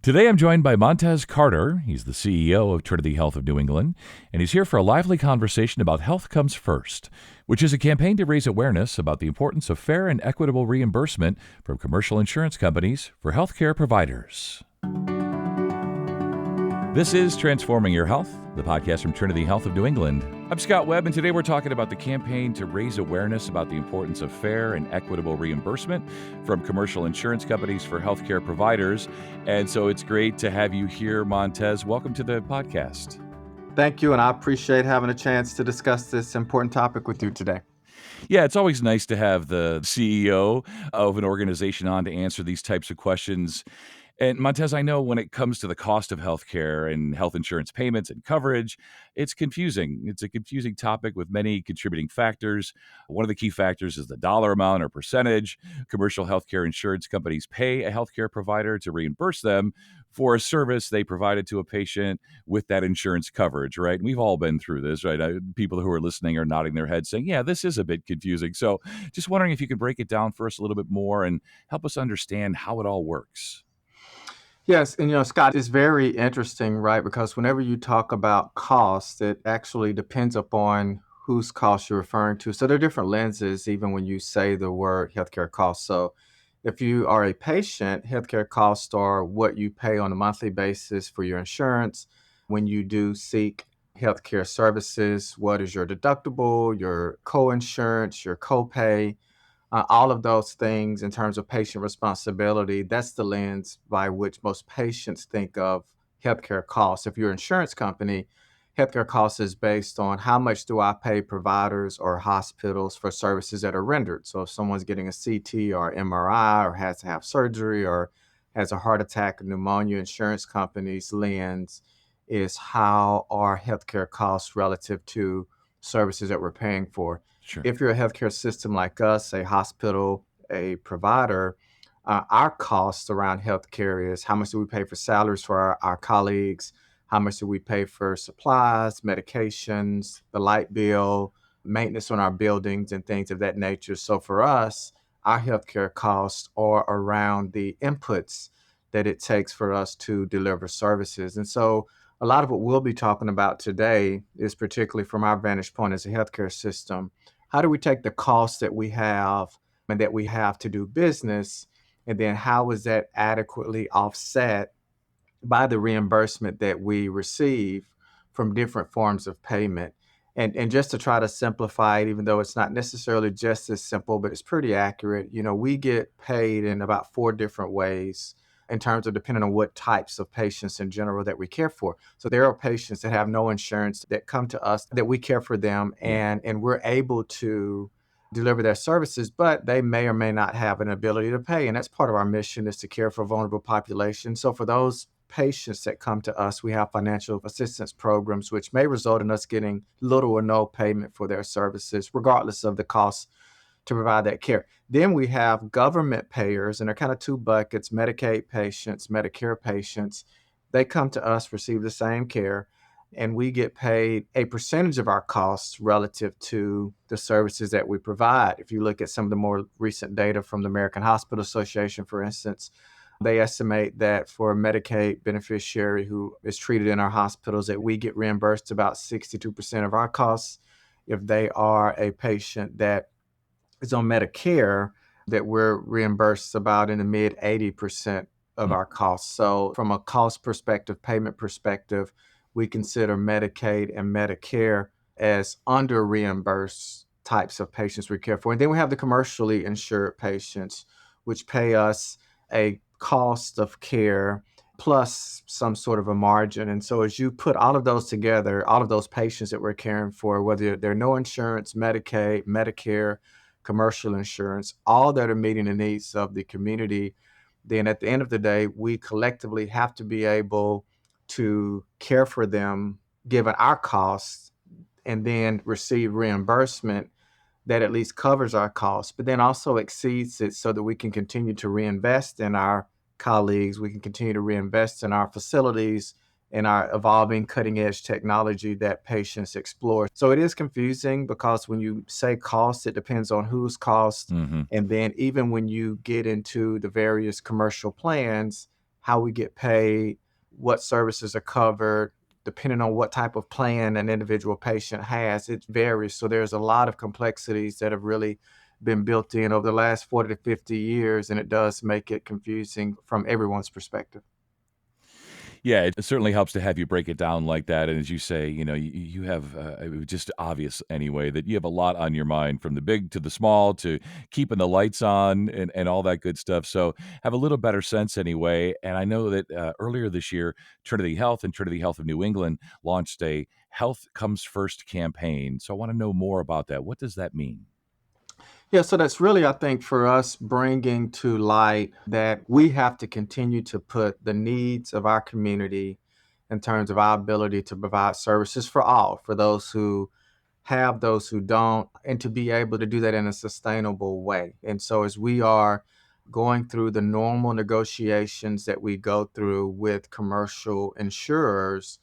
Today I'm joined by Montez Carter. He's the CEO of Trinity Health of New England, and he's here for a lively conversation about Health Comes First, which is a campaign to raise awareness about the importance of fair and equitable reimbursement from commercial insurance companies for healthcare providers. This is Transforming Your Health, the podcast from Trinity Health of New England. I'm Scott Webb, and today we're talking about the campaign to raise awareness about the importance of fair and equitable reimbursement from commercial insurance companies for healthcare providers. And so it's great to have you here, Montez. Welcome to the podcast. Thank you, and I appreciate having a chance to discuss this important topic with you today. Yeah, it's always nice to have the CEO of an organization on to answer these types of questions. And Montez, I know when it comes to the cost of healthcare and health insurance payments and coverage, it's confusing. It's a confusing topic with many contributing factors. One of the key factors is the dollar amount or percentage commercial healthcare insurance companies pay a healthcare provider to reimburse them for a service they provided to a patient with that insurance coverage, right? And we've all been through this, right? People who are listening are nodding their heads saying, yeah, this is a bit confusing. So just wondering if you could break it down for us a little bit more and help us understand how it all works. Yes, and Scott, it's very interesting, right? Because whenever you talk about cost, it actually depends upon whose cost you're referring to. So there are different lenses, even when you say the word healthcare cost. So if you are a patient, healthcare costs are what you pay on a monthly basis for your insurance. When you do seek healthcare services, what is your deductible, your co-insurance, your copay? All of those things in terms of patient responsibility, that's the lens by which most patients think of healthcare costs. If you're an insurance company, healthcare costs is based on how much do I pay providers or hospitals for services that are rendered. So if someone's getting a CT or MRI or has to have surgery or has a heart attack or pneumonia, insurance companies' lens is how are healthcare costs relative to services that we're paying for. Sure. If you're a healthcare system like us, a hospital, a provider, our costs around healthcare is how much do we pay for salaries for our colleagues? How much do we pay for supplies, medications, the light bill, maintenance on our buildings, and things of that nature? So for us, our healthcare costs are around the inputs that it takes for us to deliver services. And so a lot of what we'll be talking about today is particularly from our vantage point as a healthcare system. How do we take the costs that we have and that we have to do business, and then how is that adequately offset by the reimbursement that we receive from different forms of payment? And just to try to simplify it, even though it's not necessarily just as simple, but it's pretty accurate, we get paid in about 4 different ways in terms of depending on what types of patients in general that we care for. So there are patients that have no insurance that come to us that we care for them and we're able to deliver their services, but they may or may not have an ability to pay. And that's part of our mission is to care for vulnerable populations. So for those patients that come to us, we have financial assistance programs, which may result in us getting little or no payment for their services, regardless of the cost to provide that care. Then we have government payers, and they're kind of 2 buckets: Medicaid patients, Medicare patients. They come to us, receive the same care, and we get paid a percentage of our costs relative to the services that we provide. If you look at some of the more recent data from the American Hospital Association, for instance, they estimate that for a Medicaid beneficiary who is treated in our hospitals, that we get reimbursed about 62% of our costs. If they are a patient that is on Medicare, that we're reimbursed about in the mid 80% of our costs. So from a cost perspective, payment perspective, we consider Medicaid and Medicare as under reimbursed types of patients we care for. And then we have the commercially insured patients, which pay us a cost of care plus some sort of a margin. And so as you put all of those together, all of those patients that we're caring for, whether they're no insurance, Medicaid, Medicare, commercial insurance, all that are meeting the needs of the community, then at the end of the day, we collectively have to be able to care for them given our costs and then receive reimbursement that at least covers our costs, but then also exceeds it so that we can continue to reinvest in our colleagues, we can continue to reinvest in our facilities, in our evolving cutting edge technology that patients explore. So it is confusing because when you say cost, it depends on whose cost. And then even when you get into the various commercial plans, how we get paid, what services are covered, depending on what type of plan an individual patient has, it varies. So there's a lot of complexities that have really been built in over the last 40 to 50 years, and it does make it confusing from everyone's perspective. Yeah, it certainly helps to have you break it down like that, and as you say, you have, it was just obvious anyway that you have a lot on your mind from the big to the small to keeping the lights on and all that good stuff, so have a little better sense anyway, and I know that, earlier this year, Trinity Health and Trinity Health of New England launched a Health Comes First campaign, so I wanna know more about that. What does that mean? Yeah, so that's really, I think, for us bringing to light that we have to continue to put the needs of our community in terms of our ability to provide services for all, for those who have, those who don't, and to be able to do that in a sustainable way. And so, as we are going through the normal negotiations that we go through with commercial insurers,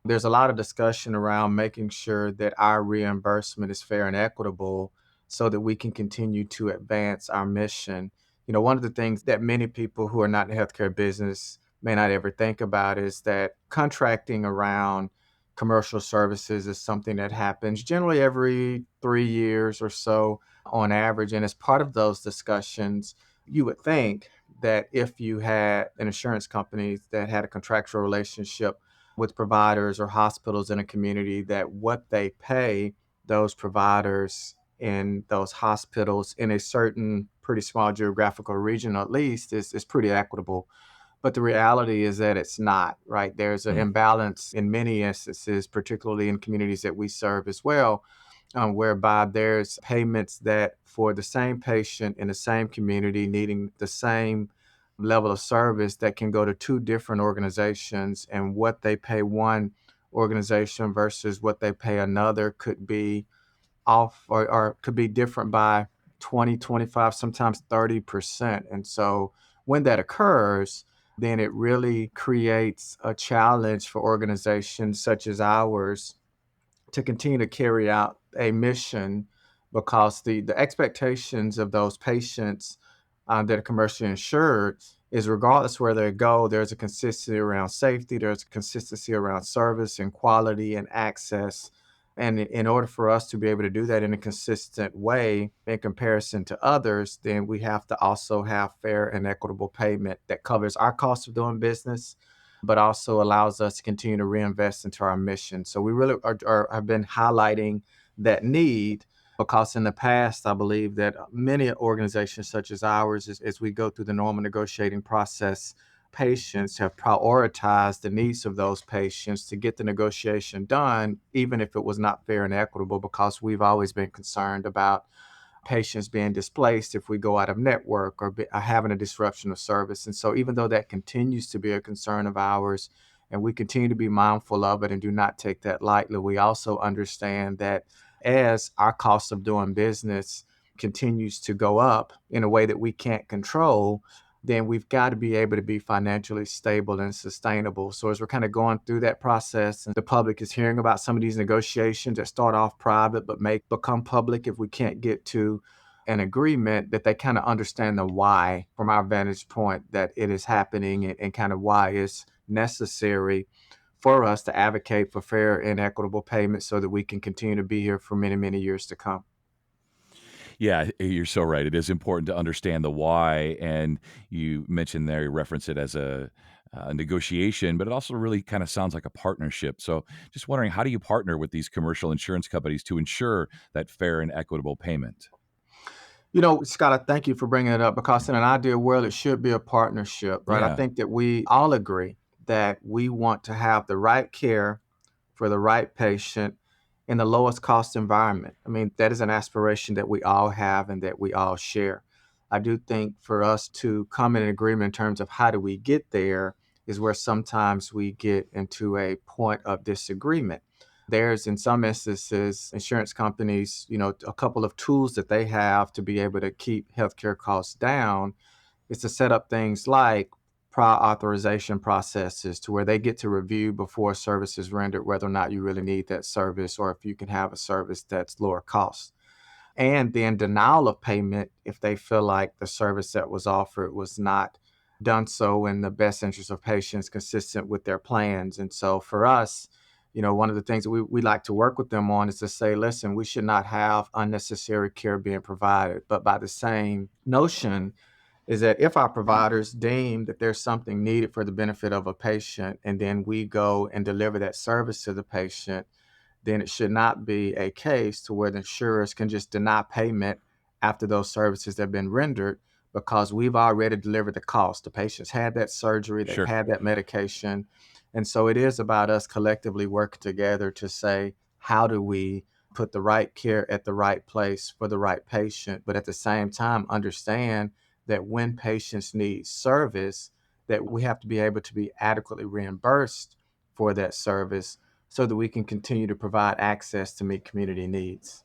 there's a lot of discussion around making sure that our reimbursement is fair and equitable so that we can continue to advance our mission. One of the things that many people who are not in the healthcare business may not ever think about is that contracting around commercial services is something that happens generally every 3 years or so on average. And as part of those discussions, you would think that if you had an insurance company that had a contractual relationship with providers or hospitals in a community, that what they pay those providers in those hospitals in a certain pretty small geographical region at least is pretty equitable. But the reality is that it's not, right? There's an Mm, imbalance in many instances, particularly in communities that we serve as well, whereby there's payments that for the same patient in the same community needing the same level of service that can go to two different organizations, and what they pay one organization versus what they pay another could be off, or could be different by 20, 25, sometimes 30%. And so when that occurs, then it really creates a challenge for organizations such as ours to continue to carry out a mission, because the expectations of those patients that are commercially insured is, regardless where they go, there's a consistency around safety, there's a consistency around service and quality and access. And in order for us to be able to do that in a consistent way in comparison to others, then we have to also have fair and equitable payment that covers our cost of doing business, but also allows us to continue to reinvest into our mission. So we really have been highlighting that need, because in the past, I believe that many organizations such as ours, as we go through the normal negotiating process, patients have prioritized the needs of those patients to get the negotiation done, even if it was not fair and equitable, because we've always been concerned about patients being displaced if we go out of network, or having a disruption of service. And so, even though that continues to be a concern of ours, and we continue to be mindful of it and do not take that lightly, we also understand that as our cost of doing business continues to go up in a way that we can't control, then we've got to be able to be financially stable and sustainable. So as we're kind of going through that process, and the public is hearing about some of these negotiations that start off private but may become public if we can't get to an agreement, that they kind of understand the why from our vantage point that it is happening, and kind of why it's necessary for us to advocate for fair and equitable payments so that we can continue to be here for many, many years to come. yeah, you're so right. It is important to understand the why, and you mentioned there, you reference it as a negotiation, but it also really kinda sounds like a partnership, so just wondering, how do you partner with these commercial insurance companies to ensure that fair and equitable payment? Scott, I thank you for bringing it up, because in an ideal world, it should be a partnership, right? I Yeah. think that we all agree that we want to have the right care for the right patient in the lowest cost environment. I mean, that is an aspiration that we all have and that we all share. I do think for us to come in an agreement in terms of how do we get there is where sometimes we get into a point of disagreement. There's, in some instances, insurance companies, a couple of tools that they have to be able to keep healthcare costs down is to set up things like prior authorization processes, to where they get to review before a service is rendered whether or not you really need that service, or if you can have a service that's lower cost. And then denial of payment if they feel like the service that was offered was not done so in the best interest of patients consistent with their plans. And so for us, one of the things that we like to work with them on is to say, listen, we should not have unnecessary care being provided. But by the same notion, is that if our providers deem that there's something needed for the benefit of a patient, and then we go and deliver that service to the patient, then it should not be a case to where the insurers can just deny payment after those services have been rendered because we've already delivered the cost. The patient's had that surgery, they've Sure. had that medication. And so it is about us collectively working together to say, how do we put the right care at the right place for the right patient, but at the same time understand that when patients need service, that we have to be able to be adequately reimbursed for that service so that we can continue to provide access to meet community needs.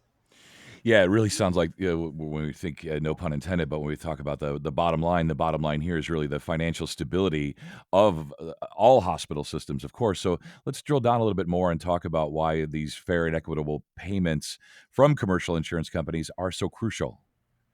Yeah, it really sounds like, when we think, no pun intended, but when we talk about the bottom line here is really the financial stability of, all hospital systems, of course. So let's drill down a little bit more and talk about why these fair and equitable payments from commercial insurance companies are so crucial.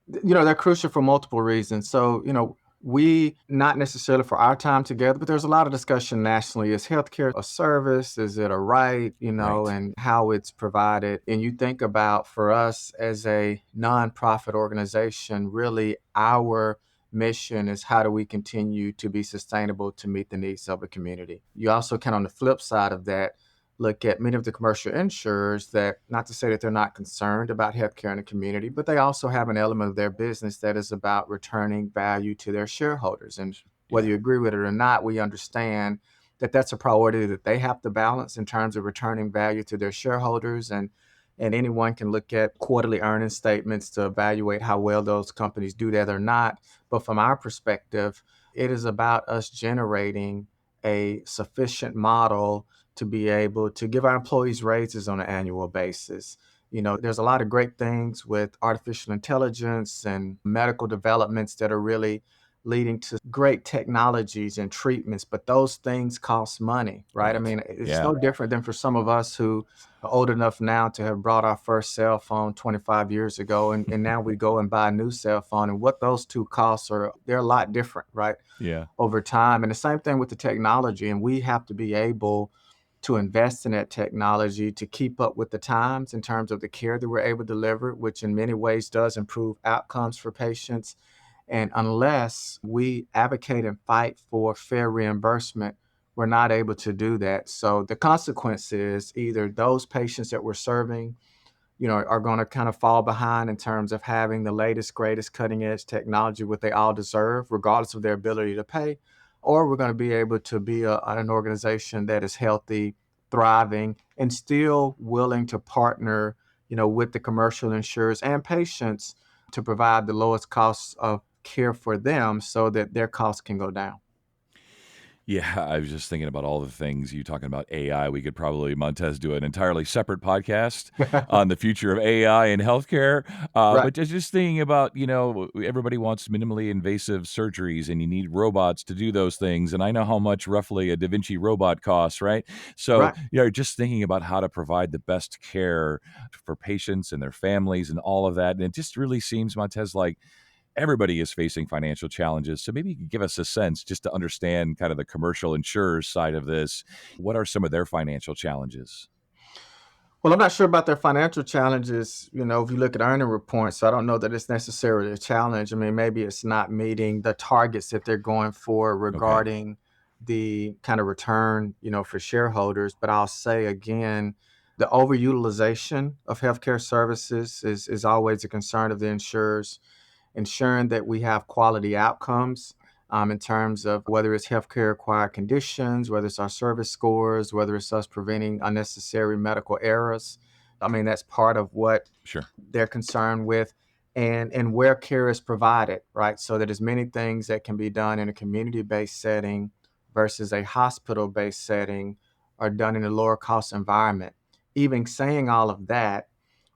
They're crucial for multiple reasons. So, we not necessarily for our time together, but there's a lot of discussion nationally. Is healthcare a service? Is it a right? Right. And how it's provided. And you think about for us as a nonprofit organization, really our mission is how do we continue to be sustainable to meet the needs of a community. You also can, on the flip side of that, look at many of the commercial insurers that, not to say that they're not concerned about healthcare in the community, but they also have an element of their business that is about returning value to their shareholders. And whether Yeah. you agree with it or not, we understand that that's a priority that they have to balance in terms of returning value to their shareholders. And anyone can look at quarterly earnings statements to evaluate how well those companies do that or not. But from our perspective, it is about us generating a sufficient model to be able to give our employees raises on an annual basis. There's a lot of great things with artificial intelligence and medical developments that are really leading to great technologies and treatments, but those things cost money, right? I Right. mean, it's Yeah. no different than for some of us who are old enough now to have brought our first cell phone 25 years ago, and now we go and buy a new cell phone. And what those two costs are, they're a lot different, right? Yeah. Over time. And the same thing with the technology. And we have to be able to invest in that technology to keep up with the times in terms of the care that we're able to deliver, which in many ways does improve outcomes for patients. And unless we advocate and fight for fair reimbursement, we're not able to do that. So the consequence is either those patients that we're serving are going to kind of fall behind in terms of having the latest, greatest cutting edge technology, what they all deserve, regardless of their ability to pay, or we're going to be able to be an organization that is healthy, thriving, and still willing to partner, with the commercial insurers and patients to provide the lowest costs of care for them so that their costs can go down. Yeah, I was just thinking about all the things you talking about AI. We could probably, Montez, do an entirely separate podcast on the future of AI in healthcare. Right, But just thinking about, everybody wants minimally invasive surgeries and you need robots to do those things. And I know how much roughly a Da Vinci robot costs, right? So, right. just thinking about how to provide the best care for patients and their families and all of that. And it just really seems, Montez, like everybody is facing financial challenges. So maybe you could give us a sense just to understand kind of the commercial insurers side of this. What are some of their financial challenges? Well, I'm not sure about their financial challenges. If you look at earning reports, so I don't know that it's necessarily a challenge. I mean, maybe it's not meeting the targets that they're going for Okay, regarding the kind of return, for shareholders. But I'll say again, the overutilization of healthcare services is always a concern of the insurers, ensuring that we have quality outcomes in terms of whether it's healthcare acquired conditions, whether it's our service scores, whether it's us preventing unnecessary medical errors. I mean, that's part of what sure. they're concerned with, and where care is provided, right? So that there's many things that can be done in a community-based setting versus a hospital-based setting are done in a lower cost environment. Even saying all of that,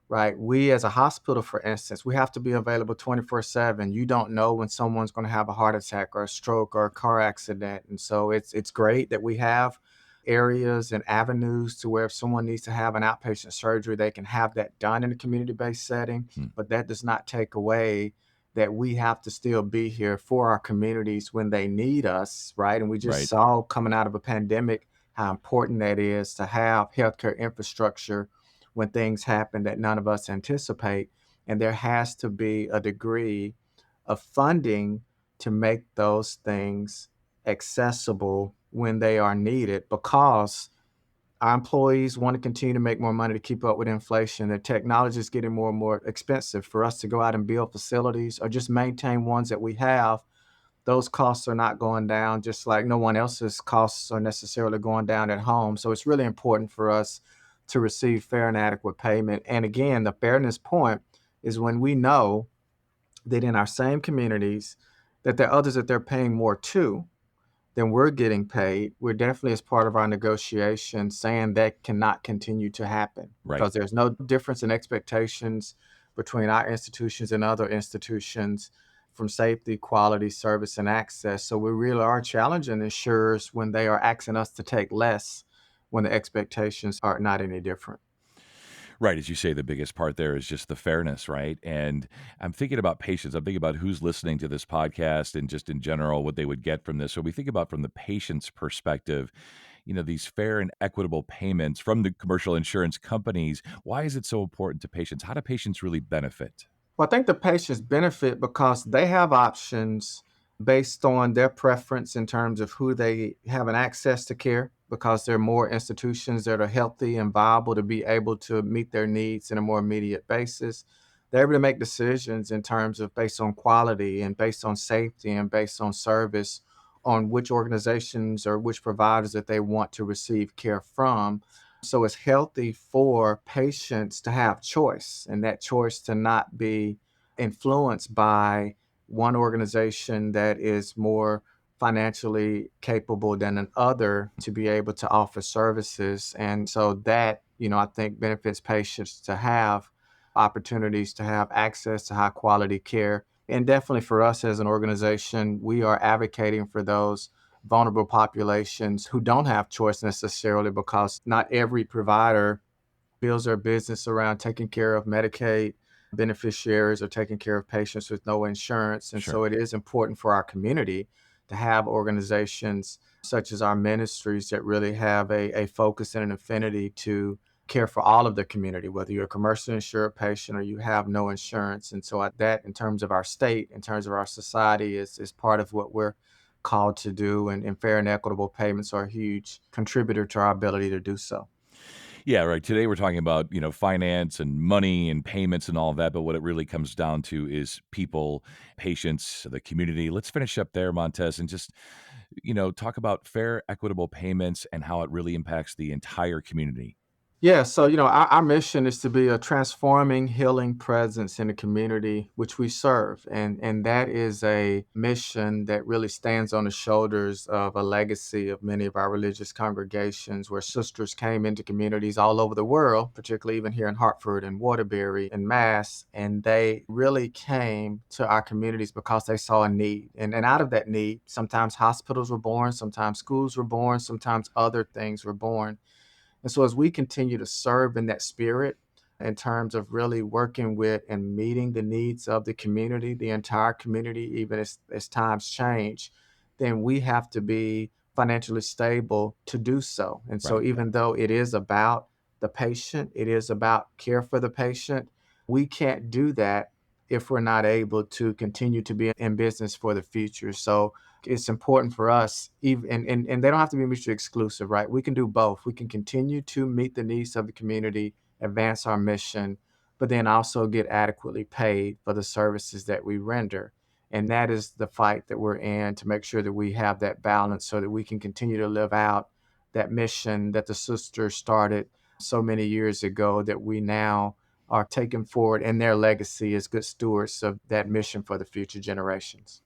right? We as a hospital, for instance, we have to be available 24/7. You don't know when someone's going to have a heart attack or a stroke or a car accident. And so it's great that we have areas and avenues to where if someone needs to have an outpatient surgery, they can have that done in a community-based setting, Hmm. but that does not take away that we have to still be here for our communities when they need us, right? And we just Right. saw coming out of a pandemic how important that is to have healthcare infrastructure when things happen that none of us anticipate. And there has to be a degree of funding to make those things accessible when they are needed because our employees want to continue to make more money to keep up with inflation. The technology is getting more and more expensive for us to go out and build facilities or just maintain ones that we have. Those costs are not going down, just like no one else's costs are necessarily going down at home. So it's really important for us to receive fair and adequate payment. And again, the fairness point is when we know that in our same communities that there are others that they're paying more to than we're getting paid. We're definitely, as part of our negotiation, saying that cannot continue to happen Right. because there's no difference in expectations between our institutions and other institutions from safety, quality, service, and access. So we really are challenging insurers when they are asking us to take less when the expectations are not any different. Right, as you say, the biggest part there is just the fairness, right? And I'm thinking about patients. I'm thinking about who's listening to this podcast and just in general what they would get from this. So we think about from the patient's perspective, these fair and equitable payments from the commercial insurance companies. Why is it so important to patients? How do patients really benefit? Well, I think the patients benefit because they have options based on their preference in terms of who they have an access to care, because there are more institutions that are healthy and viable to be able to meet their needs in a more immediate basis. They're able to make decisions in terms of based on quality and based on safety and based on service on which organizations or which providers that they want to receive care from. So it's healthy for patients to have choice and that choice to not be influenced by one organization that is more financially capable than another to be able to offer services. And so that, I think benefits patients to have opportunities to have access to high quality care. And definitely for us as an organization, we are advocating for those vulnerable populations who don't have choice necessarily because not every provider builds their business around taking care of Medicaid beneficiaries or taking care of patients with no insurance. And so Sure. it is important for our community to have organizations such as our ministries that really have a focus and an affinity to care for all of the community, whether you're a commercially insured patient or you have no insurance. And so that, in terms of our state, in terms of our society, is part of what we're called to do. And fair and equitable payments are a huge contributor to our ability to do so. Yeah, right. Today we're talking about, finance and money and payments and all of that, but what it really comes down to is people, patients, the community. Let's finish up there, Montez, and just, talk about fair, equitable payments and how it really impacts the entire community. Yeah, so our mission is to be a transforming, healing presence in the community which we serve, and that is a mission that really stands on the shoulders of a legacy of many of our religious congregations, where sisters came into communities all over the world, particularly even here in Hartford and Waterbury and Mass, and they really came to our communities because they saw a need, and out of that need, sometimes hospitals were born, sometimes schools were born, sometimes other things were born. And so, as we continue to serve in that spirit, in terms of really working with and meeting the needs of the community, the entire community, even as times change, then we have to be financially stable to do so. And so, Right. even though it is about the patient, it is about care for the patient, we can't do that if we're not able to continue to be in business for the future. So, it's important for us, even and they don't have to be mutually exclusive, right? We can do both. We can continue to meet the needs of the community, advance our mission, but then also get adequately paid for the services that we render. And that is the fight that we're in, to make sure that we have that balance so that we can continue to live out that mission that the sisters started so many years ago, that we now are taking forward in their legacy as good stewards of that mission for the future generations.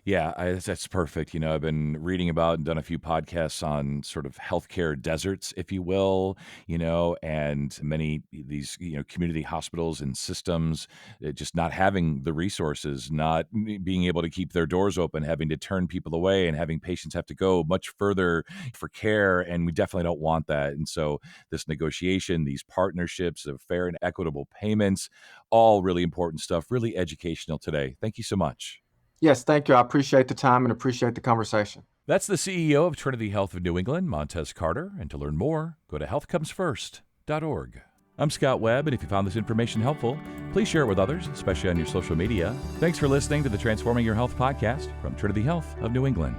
Yeah, that's perfect. I've been reading about and done a few podcasts on sort of healthcare deserts, if you will, and many these, community hospitals and systems just not having the resources, not being able to keep their doors open, having to turn people away and having patients have to go much further for care. And we definitely don't want that. And so this negotiation, these partnerships of fair and equitable payments, all really important stuff, really educational today. Thank you so much. Yes, thank you. I appreciate the time and appreciate the conversation. That's the CEO of Trinity Health of New England, Montez Carter. And to learn more, go to healthcomesfirst.org. I'm Scott Webb, and if you found this information helpful, please share it with others, especially on your social media. Thanks for listening to the Transforming Your Health podcast from Trinity Health of New England.